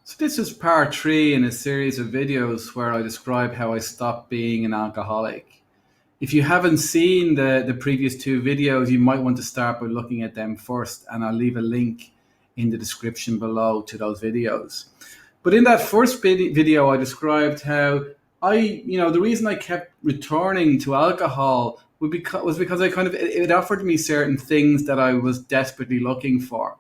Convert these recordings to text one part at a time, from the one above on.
So this is part three in a series of videos where I describe how I stopped being an alcoholic. If you haven't seen the previous two videos, you might want to start by looking at them first, and I'll leave a link in the description below to those videos. But in that first video, I described how the reason I kept returning to alcohol was because I kind of, it offered me certain things that I was desperately looking for.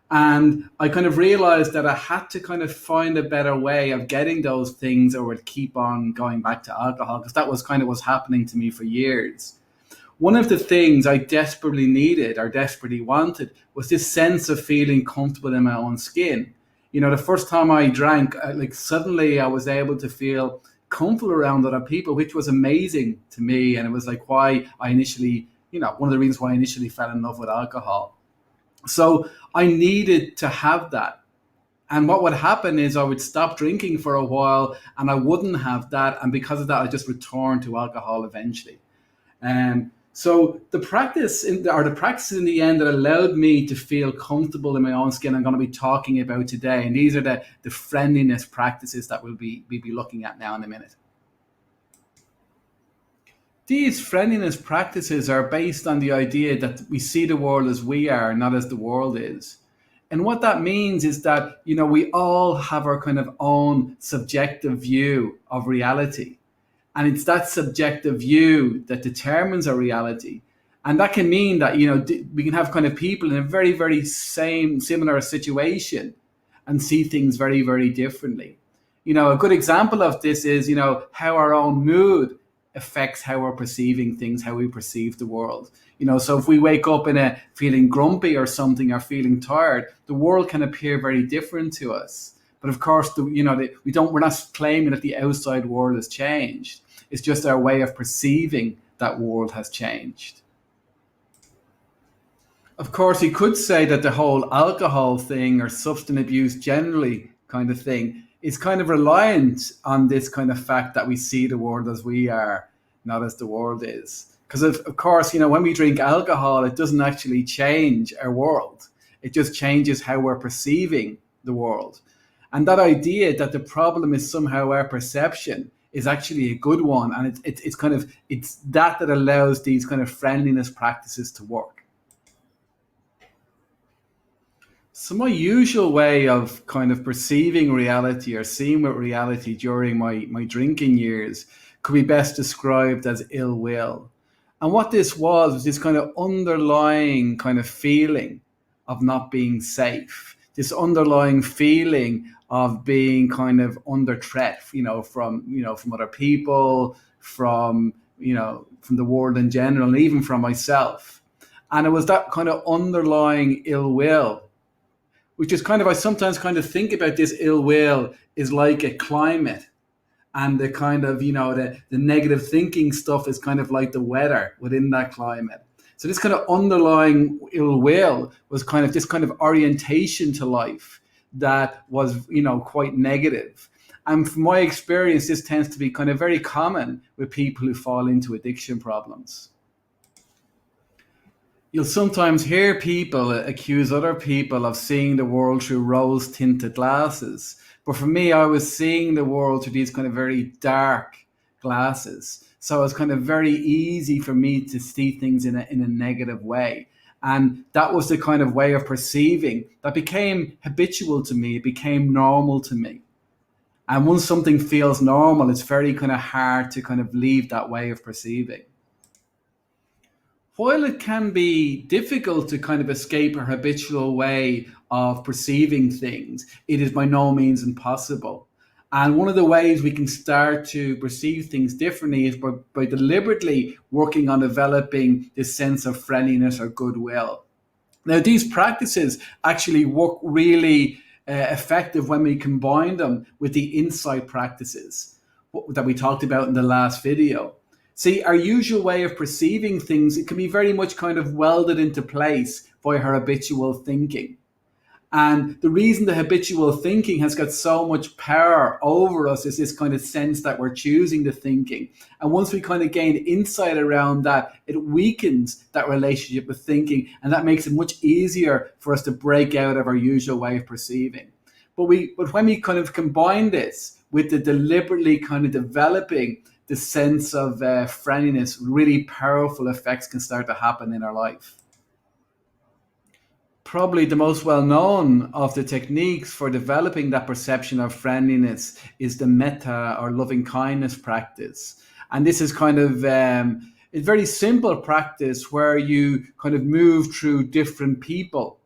And I kind of realized that I had to kind of find a better way of getting those things or would keep on going back to alcohol because that was kind of what's happening to me for years. One of the things I desperately needed or desperately wanted was this sense of feeling comfortable in my own skin. The first time I drank, like suddenly I was able to feel comfortable around other people, which was amazing to me. And it was like why I initially, one of the reasons why I initially fell in love with alcohol. So I needed to have that. And what would happen is I would stop drinking for a while and I wouldn't have that. And because of that, I just returned to alcohol eventually. So the practices in the end that allowed me to feel comfortable in my own skin, I'm going to be talking about today. And these are the friendliness practices that we'll be looking at now in a minute. These friendliness practices are based on the idea that we see the world as we are, not as the world is. And what that means is that, we all have our kind of own subjective view of reality. And it's that subjective view that determines our reality. And that can mean that, we can have kind of people in a very, very similar situation and see things very, very differently. A good example of this is, how our own mood affects how we're perceiving things, how we perceive the world. So if we wake up in a feeling grumpy or something or feeling tired, the world can appear very different to us. But of course, we're not claiming that the outside world has changed. It's just our way of perceiving that world has changed. Of course, you could say that the whole alcohol thing or substance abuse generally kind of thing is kind of reliant on this kind of fact that we see the world as we are, not as the world is. Because of course, when we drink alcohol, it doesn't actually change our world. It just changes how we're perceiving the world. And that idea that the problem is somehow our perception is actually a good one. And it's that allows these kind of friendliness practices to work. So my usual way of kind of perceiving reality or seeing with reality during my drinking years could be best described as ill will. And what this was this kind of underlying kind of feeling of not being safe, this underlying feeling of being kind of under threat, from other people, from the world in general, and even from myself. And it was that kind of underlying ill will, which is kind of, I sometimes kind of think about this ill will is like a climate, and the kind of, the negative thinking stuff is kind of like the weather within that climate. So this kind of underlying ill will was kind of this kind of orientation to life that was, quite negative. And from my experience, this tends to be kind of very common with people who fall into addiction problems. You'll sometimes hear people accuse other people of seeing the world through rose tinted glasses. But for me, I was seeing the world through these kind of very dark glasses. So it's kind of very easy for me to see things in a negative way. And that was the kind of way of perceiving that became habitual to me. It became normal to me. And once something feels normal, it's very kind of hard to kind of leave that way of perceiving. While it can be difficult to kind of escape our habitual way of perceiving things, it is by no means impossible. And one of the ways we can start to perceive things differently is by deliberately working on developing this sense of friendliness or goodwill. Now, these practices actually work really effective when we combine them with the insight practices that we talked about in the last video. See, our usual way of perceiving things, it can be very much kind of welded into place by our habitual thinking. And the reason the habitual thinking has got so much power over us is this kind of sense that we're choosing the thinking. And once we kind of gain insight around that, it weakens that relationship with thinking. And that makes it much easier for us to break out of our usual way of perceiving. But when we kind of combine this with the deliberately kind of developing the sense of friendliness, really powerful effects can start to happen in our life. Probably the most well known of the techniques for developing that perception of friendliness is the metta or loving kindness practice. And this is kind of a very simple practice where you kind of move through different people,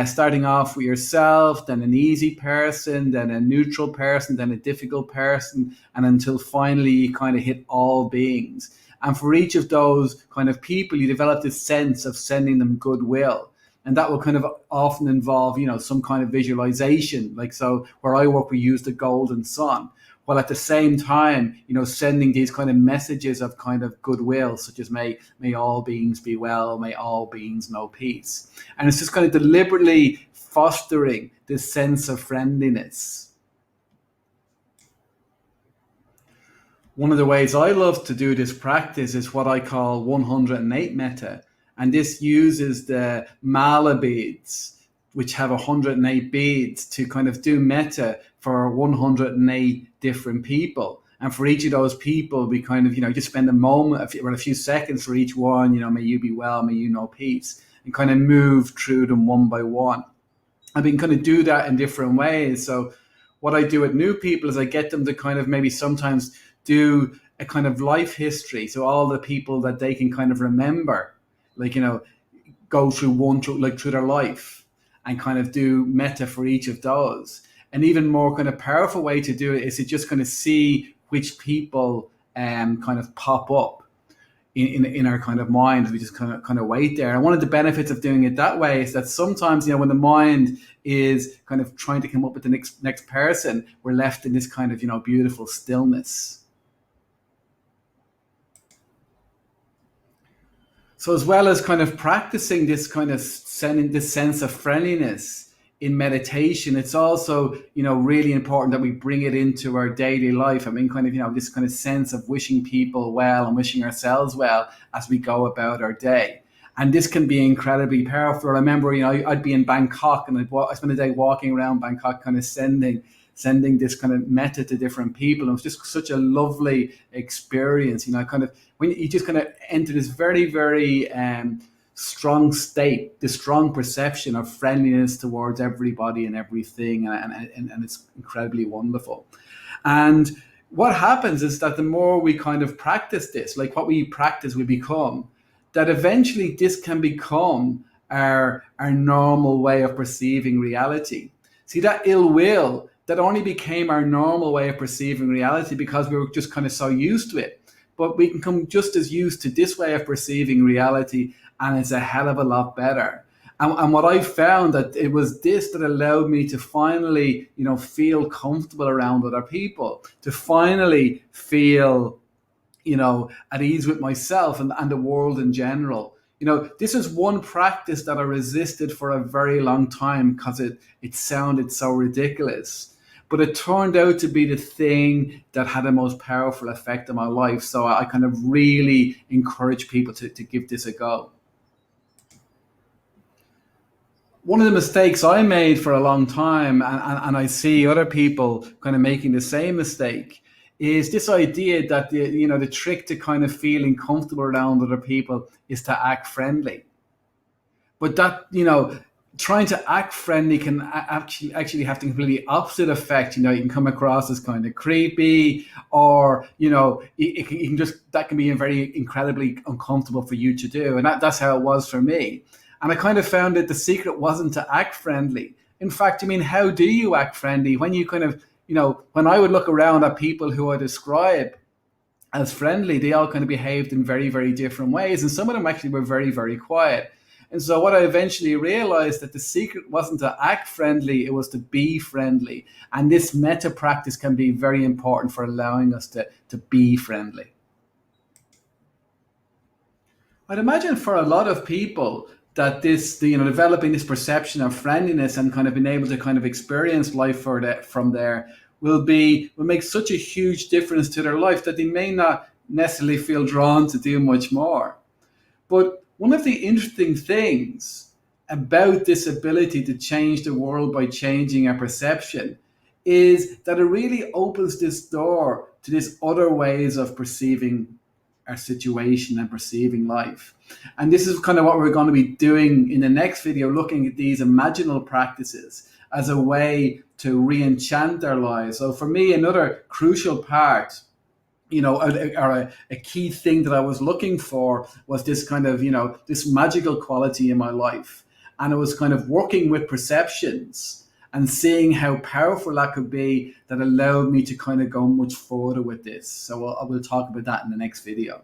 starting off with yourself, then an easy person, then a neutral person, then a difficult person, and until finally you kind of hit all beings. And for each of those kind of people, you develop this sense of sending them goodwill. And that will kind of often involve, some kind of visualization. Like, so where I work, we use the golden sun, while at the same time, sending these kind of messages of kind of goodwill, such as may all beings be well, may all beings know peace. And it's just kind of deliberately fostering this sense of friendliness. One of the ways I love to do this practice is what I call 108 metta. And this uses the mala beads, which have 108 beads, to kind of do metta for 108 different people. And for each of those people, we kind of, just spend a moment or a few seconds for each one, may you be well, may you know peace, and kind of move through them one by one. And we can kind of do that in different ways. So what I do with new people is I get them to kind of maybe sometimes do a kind of life history. So all the people that they can kind of remember, like, go through their life and kind of do metta for each of those. An even more kind of powerful way to do it is to just kind of see which people kind of pop up in our kind of mind. We just kind of wait there. And one of the benefits of doing it that way is that sometimes, when the mind is kind of trying to come up with the next person, we're left in this kind of, beautiful stillness. So as well as kind of practicing this kind of sending this sense of friendliness in meditation, it's also, really important that we bring it into our daily life. I mean, kind of, this kind of sense of wishing people well and wishing ourselves well as we go about our day. And this can be incredibly powerful. I remember, I'd be in Bangkok and I spent a day walking around Bangkok, kind of sending this kind of metta to different people. It was just such a lovely experience, kind of when you just kind of enter this very, very strong state, this strong perception of friendliness towards everybody and everything. And it's incredibly wonderful. And what happens is that the more we kind of practice this, like what we practice, we become, that eventually this can become our normal way of perceiving reality. See, that ill will, that only became our normal way of perceiving reality because we were just kind of so used to it. But we can come just as used to this way of perceiving reality, and it's a hell of a lot better. And what I found that it was this that allowed me to finally, feel comfortable around other people, to finally feel, at ease with myself and the world in general. This is one practice that I resisted for a very long time because it sounded so ridiculous. But it turned out to be the thing that had the most powerful effect on my life. So I kind of really encourage people to give this a go. One of the mistakes I made for a long time, and I see other people kind of making the same mistake, is this idea that the trick to kind of feeling comfortable around other people is to act friendly. But that, trying to act friendly can actually have the completely opposite effect. You can come across as kind of creepy, or it can just, that can be very incredibly uncomfortable for you to do. And that's how it was for me. And I kind of found that the secret wasn't to act friendly. In fact, how do you act friendly when you kind of, when I would look around at people who I describe as friendly, they all kind of behaved in very, very different ways. And some of them actually were very, very quiet. And so what I eventually realized that the secret wasn't to act friendly, it was to be friendly. And this metta practice can be very important for allowing us to be friendly. I'd imagine for a lot of people that this, developing this perception of friendliness and kind of being able to kind of experience life from there will make such a huge difference to their life that they may not necessarily feel drawn to do much more. But one of the interesting things about this ability to change the world by changing our perception is that it really opens this door to these other ways of perceiving our situation and perceiving life. And this is kind of what we're going to be doing in the next video, looking at these imaginal practices as a way to re-enchant our lives. So for me, another crucial part, or a key thing that I was looking for was this kind of, this magical quality in my life. And it was kind of working with perceptions and seeing how powerful that could be that allowed me to kind of go much further with this. So I will talk about that in the next video.